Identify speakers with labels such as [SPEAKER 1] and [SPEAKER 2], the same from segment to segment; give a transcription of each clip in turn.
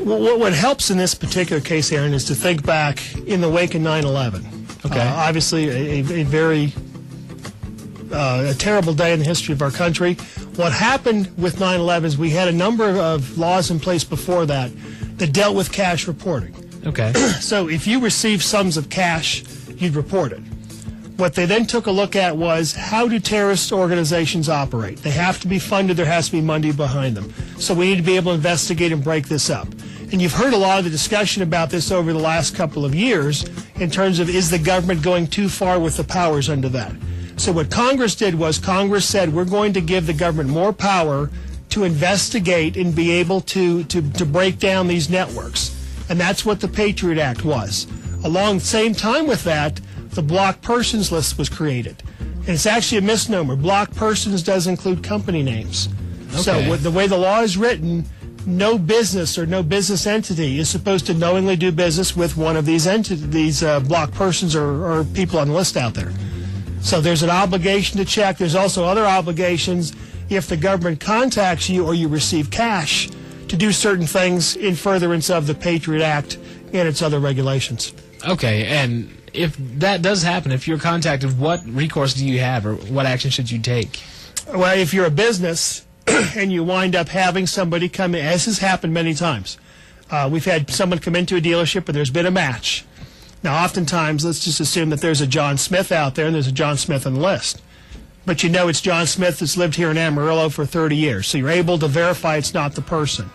[SPEAKER 1] What helps in this particular case, Aaron, is to think back in the wake of 9/11.
[SPEAKER 2] Okay.
[SPEAKER 1] Obviously, a very a terrible day in the history of our country. What happened with 9/11 is we had a number of laws in place before that dealt with cash reporting.
[SPEAKER 2] Okay.
[SPEAKER 1] So if you received sums of cash, you'd report it. What they then took a look at was, how do terrorist organizations operate? They have to be funded. There has to be money behind them. So we need to be able to investigate and break this up. And you've heard a lot of the discussion about this over the last couple of years in terms of, is the government going too far with the powers under that? So what Congress did was Congress said, we're going to give the government more power to investigate and be able to break down these networks. And that's what the Patriot Act was. Along the same time with that, the block persons list was created. And it's actually a misnomer. Block persons does include company names.
[SPEAKER 2] Okay.
[SPEAKER 1] So the way the law is written, no business or no business entity is supposed to knowingly do business with one of these block persons or people on the list out there. So there's an obligation to check. There's also other obligations if the government contacts you or you receive cash to do certain things in furtherance of the Patriot Act and its other regulations.
[SPEAKER 2] Okay, and if that does happen, if you're contacted, what recourse do you have, or what action should you take?
[SPEAKER 1] Well, if you're a business and you wind up having somebody come in, as has happened many times, we've had someone come into a dealership and there's been a match. Now, oftentimes, let's just assume that there's a John Smith out there and there's a John Smith on the list. But you know it's John Smith that's lived here in Amarillo for 30 years, so you're able to verify it's not the person.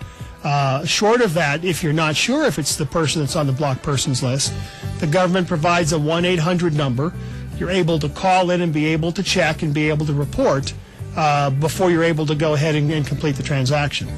[SPEAKER 1] Short of that, if you're not sure if it's the person that's on the block persons list, the government provides a 1-800 number. You're able to call in and be able to check and be able to report before you're able to go ahead and complete the transaction.